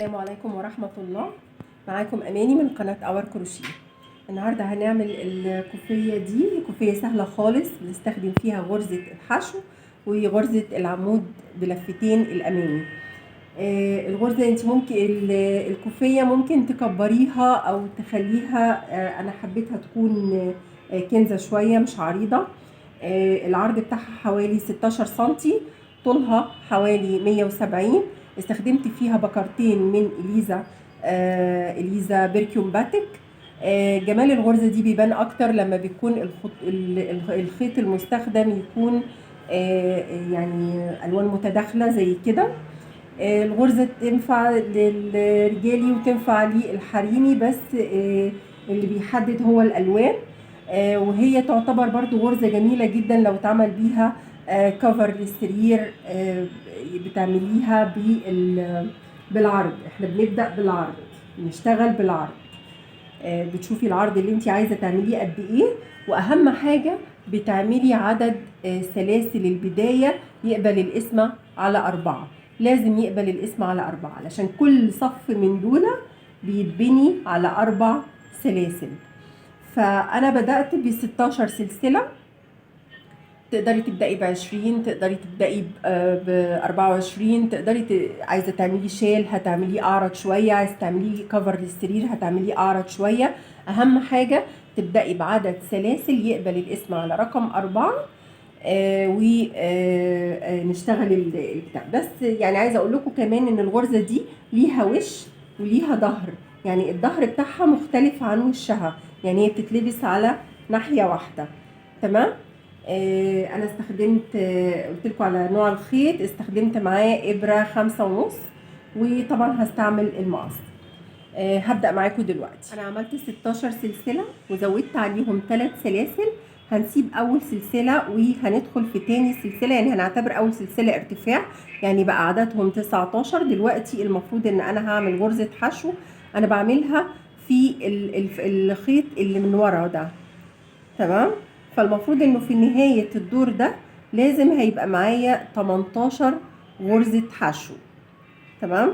السلام عليكم ورحمة الله. معاكم أماني من قناة اور كروشيه. النهاردة هنعمل الكوفية دي. كوفية سهلة خالص، بنستخدم فيها غرزة الحشو وغرزة العمود بلفتين الأمامي. الغرزة انت ممكن الكوفية ممكن تكبريها أو تخليها، أنا حبيتها تكون كنزة شوية مش عريضة. العرض بتاعها حوالي 16 سنتي، طولها حوالي 170. استخدمت فيها بكرتين من إليزا بيركيوم باتيك. جمال الغرزة دي بيبان أكتر لما بيكون الخيط المستخدم يكون يعني ألوان متداخلة زي كده. الغرزة تنفع للرجالي وتنفع للحريمي، بس اللي بيحدد هو الألوان. وهي تعتبر برضو غرزة جميلة جدا لو اتعمل بيها كفر للسرير. بتعمليها بالعرض. احنا بنبدأ بالعرض، نشتغل بالعرض. بتشوفي العرض اللي انت عايزة تعمليه قد ايه، واهم حاجة بتعملي عدد سلاسل البداية يقبل القسمة على 4. لازم يقبل القسمة على 4 علشان كل صف من دول بيتبني على 4 سلاسل. فأنا بدأت ب16 سلسلة. تقدري تبدأي ب20، تقدري تبدأي ب24، تقدري عايزة تعملي شال هتعمليه أعرض شوية، عايزة تعمليه كفر للسرير هتعمليه أعرض شوية. أهم حاجة تبدأي بعدد سلاسل يقبل القسمة على رقم 4. ونشتغل البتاع. بس يعني عايزه اقول لكم كمان ان الغرزه دي ليها وش وليها ظهر، يعني الظهر بتاعها مختلف عن وشها، يعني هي بتتلبس على ناحيه واحده. تمام. انا استخدمت، قلت لكم على نوع الخيط، استخدمت معاه ابره 5.5، وطبعا هستعمل المقص. هبدأ معاكم دلوقتي. انا عملت 16 سلسله وزودت عليهم 3 سلاسل. هنسيب اول سلسله وهندخل في تاني سلسله، يعني هنعتبر اول سلسله ارتفاع، يعني بقى عددهم 19. دلوقتي المفروض ان انا هعمل غرزه حشو. انا بعملها في الخيط اللي من ورا ده. تمام. فالمفروض انه في نهايه الدور ده لازم هيبقى معايا 18 غرزه حشو. تمام.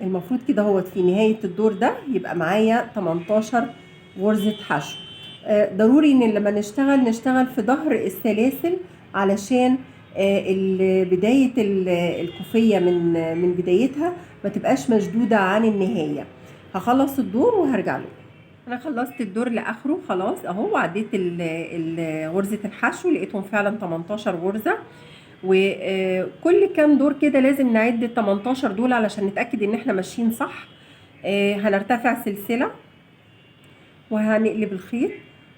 المفروض كده هو في نهاية الدور ده يبقى معايا 18 غرزة حشو. ضروري ان لما نشتغل في ظهر السلاسل، علشان بداية الكوفية من بدايتها ما تبقاش مشدودة عن النهاية. هخلص الدور وهرجع لكم. انا خلصت الدور لاخره خلاص اهو، وعديت غرزة الحشو، لقيتهم فعلا 18 غرزة. وكل كام دور كده لازم نعد ال 18 دول علشان نتأكد ان احنا ماشيين صح. هنرتفع سلسلة وهنقلب الخيط،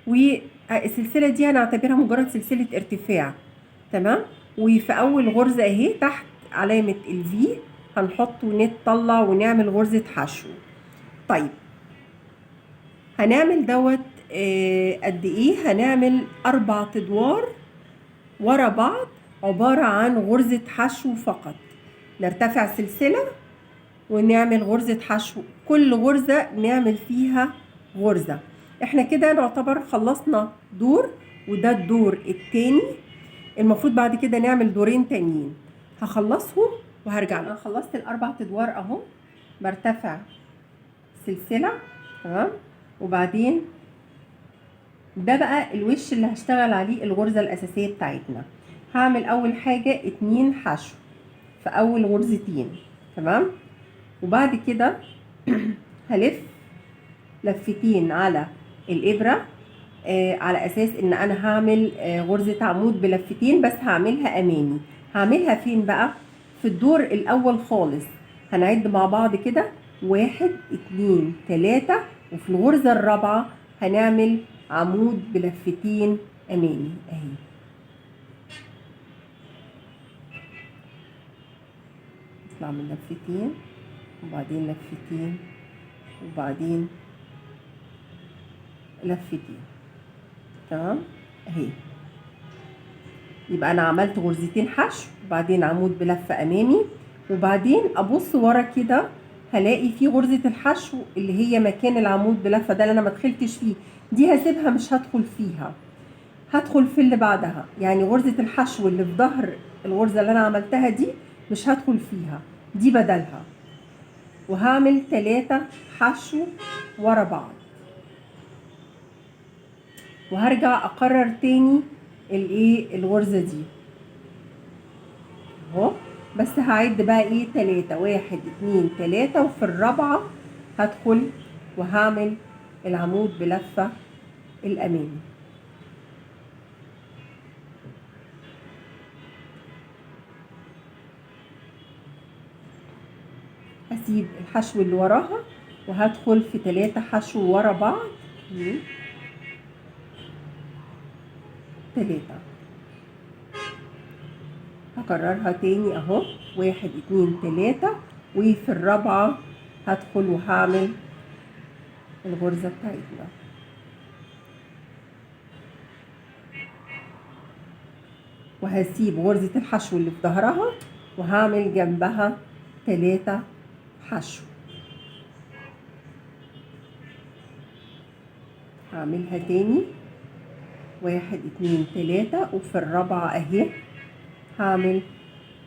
والسلسلة دي هنعتبرها مجرد سلسلة ارتفاع. تمام. وفي اول غرزة اهي تحت علامة الفي هنحط ونطلع ونعمل غرزة حشو. طيب هنعمل دوت قد ايه؟ هنعمل 4 ادوار ورا بعض عبارة عن غرزة حشو فقط. نرتفع سلسلة ونعمل غرزة حشو، كل غرزة نعمل فيها غرزة. احنا كده نعتبر خلصنا دور، وده الدور التاني. المفروض بعد كده نعمل دورين تانيين، هخلصهم وهرجع. انا خلصت ال4 ادوار اهو. برتفع سلسلة. تمام. وبعدين ده بقى الوش اللي هشتغل عليه الغرزة الأساسية بتاعتنا. هعمل أول حاجة 2 حشو في أول غرزتين. تمام. وبعد كده هلف لفتين على الإبرة، على أساس إن أنا هعمل غرزة عمود بلفتين، بس هعملها أمامي. هعملها فين بقى؟ في الدور الأول خالص. هنعد مع بعض كده 1 2 3، وفي الغرزة الرابعة هنعمل عمود بلفتين امامي اهي. نطلع من لفتين وبعدين لفتين وبعدين لفتين. تمام اهي. يبقى انا عملت غرزتين حشو وبعدين عمود بلفه امامي، وبعدين ابص ورا كده هلاقي في غرزه الحشو اللي هي مكان العمود بلفه ده اللي انا ما دخلتش فيه، دي هسيبها مش هدخل فيها، هدخل في اللي بعدها. يعني غرزة الحشو اللي في ظهر الغرزة اللي انا عملتها دي مش هدخل فيها، دي بدلها. وهعمل 3 حشو ورا بعض، وهرجع اكرر تاني الغرزة دي اهو. بس هعد بقى 3، 1 2 3، وفي الرابعة هدخل وهعمل العمود بلفة الامامي. هسيب الحشو اللي وراها وهدخل في 3 حشو ورا بعض، 3. هكررها تاني اهو، 1 2 3، وفي الرابعة هدخل وهعمل الغرزة بتاعتنا. وهسيب غرزة الحشو اللي في ظهرها وهعمل جنبها 3 حشو. هعملها تاني 1 2 3، وفي الرابعة اهي هعمل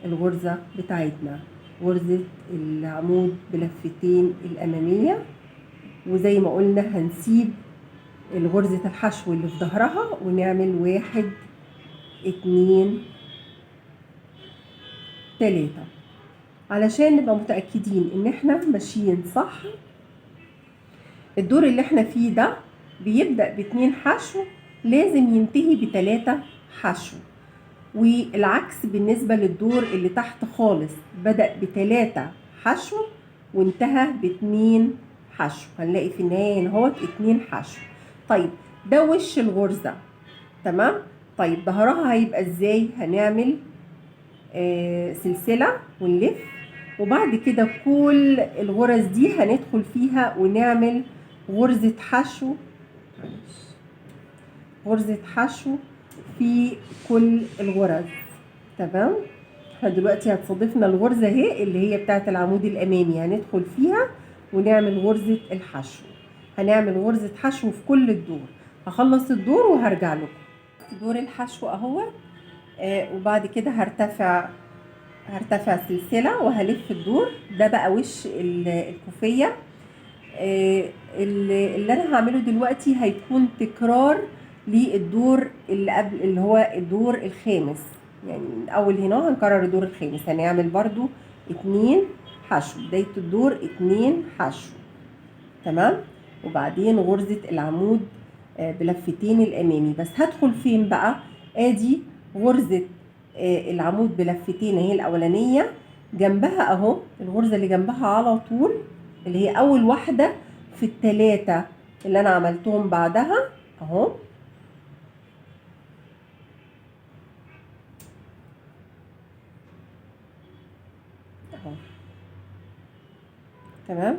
الغرزة بتاعتنا، غرزة العمود بلفتين الأمامية. وزي ما قلنا هنسيب غرزة الحشو اللي في ظهرها ونعمل 1 2 3 علشان نبقى متأكدين ان احنا ماشيين صح. الدور اللي احنا فيه ده بيبدأ ب2 حشو، لازم ينتهي ب3 حشو، والعكس بالنسبة للدور اللي تحت خالص، بدأ ب3 حشو وانتهى ب2 حشو. هنلاقي في النهاية هنا اهوت 2 حشو. طيب ده وش الغرزة، تمام. طيب ظهرها هيبقى ازاي؟ هنعمل سلسلة ونلف، وبعد كده كل الغرز دي هندخل فيها ونعمل غرزة حشو، غرزة حشو في كل الغرز، تمام. احنا دلوقتي هتصادفنا الغرزة اهي اللي هي بتاعت العمود الامامي، هندخل فيها ونعمل غرزة الحشو. هنعمل غرزة حشو في كل الدور. هخلص الدور وهرجع لكم. دور الحشو اهو، وبعد كده هرتفع سلسلة وهلف الدور. ده بقى وش الكوفية. اللي انا هعمله دلوقتي هيكون تكرار للدور اللي قبل، اللي هو الدور الخامس. يعني من اول هنا هنكرر الدور الخامس، هنعمل برضو 2 حشو، بداية الدور 2 حشو، تمام. وبعدين غرزة العمود بلفتين الامامي. بس هدخل فين بقى؟ ادي غرزة العمود بلفتين اهي الاولانية، جنبها اهو الغرزة اللي جنبها على طول، اللي هي اول واحدة في ال3 اللي انا عملتهم بعدها اهو، اهو، تمام.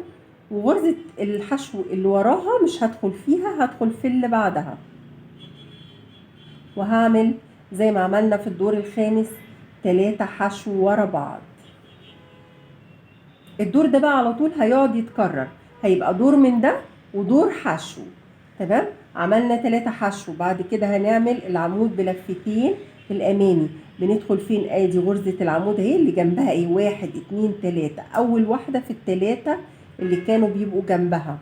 وغرزة الحشو اللي وراها مش هدخل فيها، هدخل في اللي بعدها، وهعمل زي ما عملنا في الدور الخامس 3 حشو ورا بعض. الدور ده بقى على طول هيقعد يتكرر، هيبقى دور من ده ودور حشو، تمام. عملنا 3 حشو، بعد كده هنعمل العمود بلفتين الامامي. بندخل فين؟ ادي غرزة العمود اهي اللي جنبها ايه، 1 2 3، اول واحدة في ال3 اللي كانوا بيبقوا جنبها.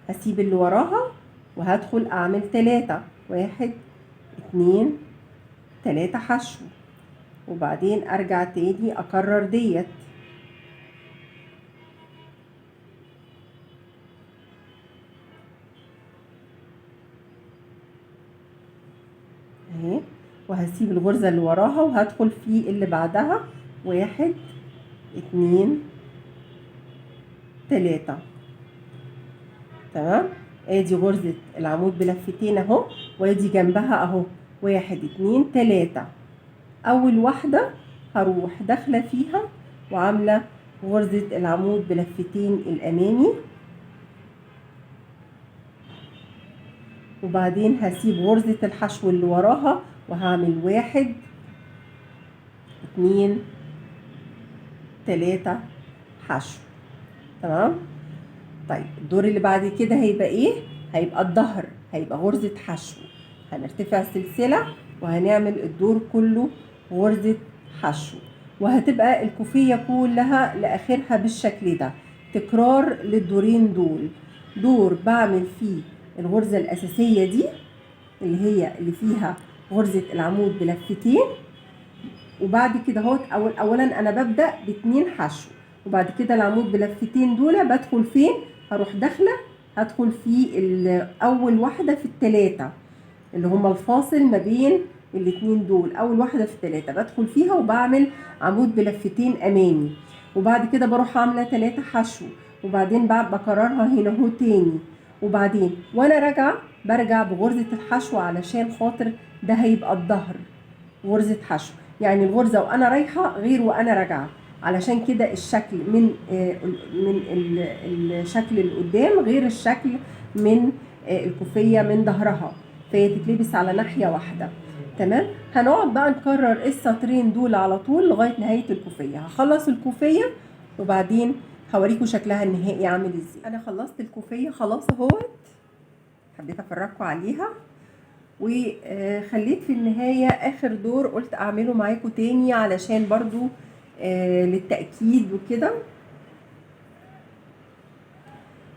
هسيب اللي وراها وهدخل اعمل 3، 1 2 3 حشو، وبعدين ارجع تاني اكرر ديت اهي، وهسيب الغرزة اللي وراها وهدخل في اللي بعدها 1 2 3، تمام. ادي غرزة العمود بلفتين اهو، وادي جنبها اهو 1 2 3. اول واحدة هروح داخلة فيها وعاملة غرزة العمود بلفتين الامامي، وبعدين هسيب غرزة الحشو اللي وراها وهعمل 1 2 3 حشو، تمام. طيب الدور اللي بعد كده هيبقى ايه؟ هيبقى الظهر هيبقى غرزة حشو، هنرتفع سلسلة وهنعمل الدور كله غرزة حشو، وهتبقى الكوفية كلها لآخرها بالشكل ده. تكرار للدورين دول، دور بعمل فيه الغرزة الأساسية دي اللي فيها غرزة العمود بلفتين، وبعد كده اهوت اولا انا ببدأ ب2 حشو، وبعد كده العمود بلفتين دول بدخل فين؟ هروح داخله هدخل في اول واحده في ال3 اللي هما الفاصل ما بين الاتنين دول، اول واحده في ال3 بدخل فيها وبعمل عمود بلفتين امامي، وبعد كده بروح عامله 3 حشو، وبعدين بعد بكررها هنا اهو تاني، وبعدين وانا راجعه برجع بغرزه الحشو علشان خاطر ده هيبقى الظهر غرزه حشو. يعني الغرزه وانا رايحه غير وانا راجعه، علشان كده الشكل من الشكل اللي قدام غير الشكل من الكوفيه من ظهرها، فهي تتلبس على ناحيه واحده. تمام. هنقعد بقى نكرر السطرين دول على طول لغايه نهايه الكوفيه. هخلص الكوفيه وبعدين هوريكم شكلها النهائي عامل ازاي. انا خلصت الكوفيه خلاص اهوت، حبيت افرجكم عليها، وخليت في النهاية اخر دور قلت اعمله معاكم تاني علشان برضو للتأكيد وكده.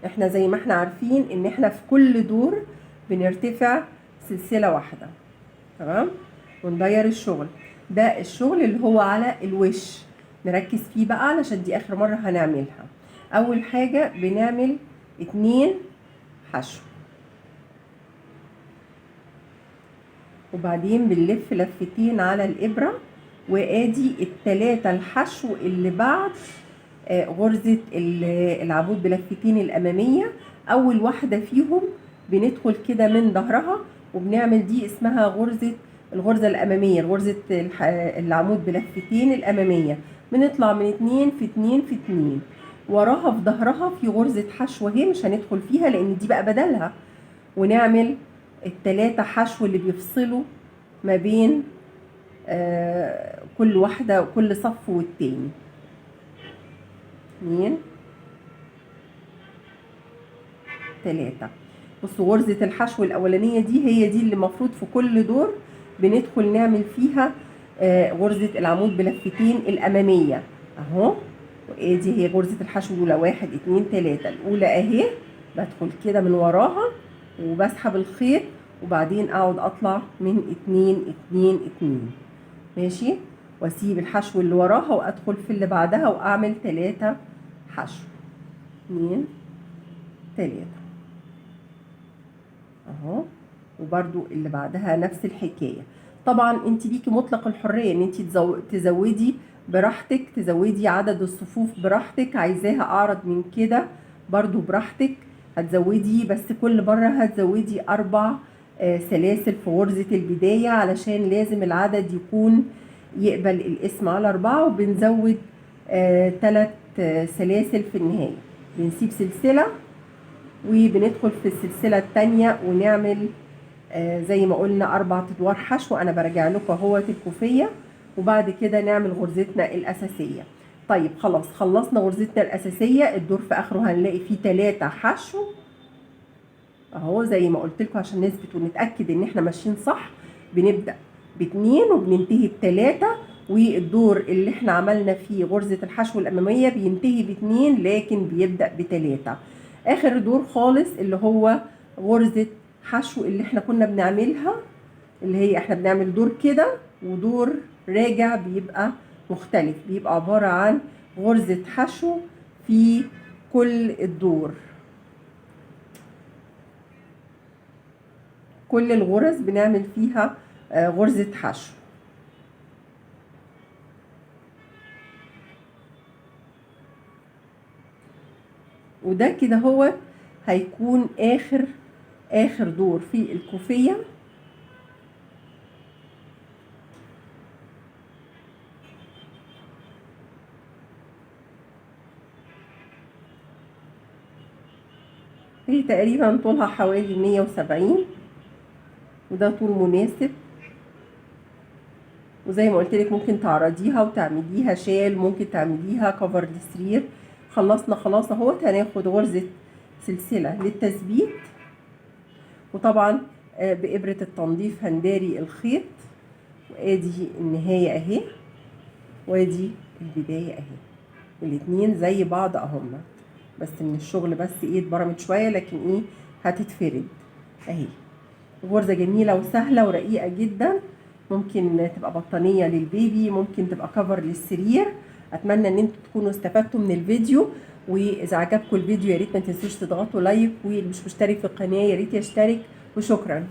احنا زي ما احنا عارفين ان احنا في كل دور بنرتفع سلسلة واحدة، تمام، وندير الشغل ده، الشغل اللي هو على الوش نركز فيه بقى علشان دي اخر مرة هنعملها. اول حاجة بنعمل 2 حشو، وبعدين بنلف لفتين على الإبرة، وادي ال3 الحشو اللي بعد غرزة العمود بلفتين الأمامية. أول واحدة فيهم بندخل كده من ظهرها وبنعمل دي اسمها الغرزة الأمامية، غرزة العمود بلفتين الأمامية. بنطلع من 2 في 2 في 2، وراها في ظهرها في غرزة حشو اهي مش هندخل فيها لأن دي بقى بدلها، ونعمل ال3 حشو اللي بيفصلوا ما بين كل واحدة وكل صف والتاني. 2 3. بصوا غرزة الحشو الأولانية دي هي دي اللي المفروض في كل دور بندخل نعمل فيها غرزة العمود بلفتين الأمامية أهو، وادي هي غرزة الحشو الأولى 1 2 3. الأولى أهي بدخل كده من وراها وبسحب الخيط، وبعدين اقعد اطلع من 2 2 2 ماشي، واسيب الحشو اللي وراها وادخل في اللي بعدها واعمل 3 حشو 2 3 اهو، وبرده اللي بعدها نفس الحكايه. طبعا انت ليكي مطلق الحريه ان انت تزودي براحتك، تزودي عدد الصفوف براحتك، عايزاها اعرض من كده برضو براحتك هتزودي، بس كل مرة هتزودي 4 سلاسل في غرزة البداية علشان لازم العدد يكون يقبل الاسم على 4، وبنزود 3 سلاسل في النهاية. بنسيب سلسلة وبندخل في السلسلة التانية ونعمل زي ما قلنا 4 ادوار حشو. انا برجع لكم اهوت الكوفية، وبعد كده نعمل غرزتنا الأساسية. طيب خلاص خلصنا غرزتنا الأساسية، الدور في آخره هنلاقي فيه 3 حشو اهو زي ما قلت لكم عشان نثبت ونتأكد ان احنا ماشيين صح. بنبدأ ب2 وبننتهي ب3، والدور اللي احنا عملنا فيه غرزة الحشو الأمامية بينتهي ب2 لكن بيبدأ ب3. آخر دور خالص اللي هو غرزة حشو اللي احنا كنا بنعملها، اللي هي احنا بنعمل دور كده ودور راجع بيبقى مختلف، بيبقى عبارة عن غرزة حشو في كل الدور. كل الغرز بنعمل فيها غرزة حشو. وده كده هو هيكون آخر دور في الكوفية. هي تقريبا طولها حوالي 170، وده طول مناسب. وزي ما قلت لك ممكن تعرضيها وتعمليها شال، ممكن تعمليها كفر للسرير. خلصنا خلاص اهوت. هناخد غرزة سلسلة للتثبيت وطبعا بإبرة التنظيف هنداري الخيط. وادي النهاية اهي، وادي البداية اهي، الاتنين زي بعض اهم، بس من الشغل بس ايه اتبرمت شوية، لكن ايه هتتفرد اهي. غرزة جميلة وسهلة ورقيقة جدا، ممكن تبقى بطانية للبيبي، ممكن تبقى كفر للسرير. اتمنى ان انتوا تكونوا استفدتوا من الفيديو، واذا عجبكم الفيديو يا ريت ما تنسوش تضغطوا لايك، واللي مش مشترك في القناة يا ريت يشترك، وشكرا.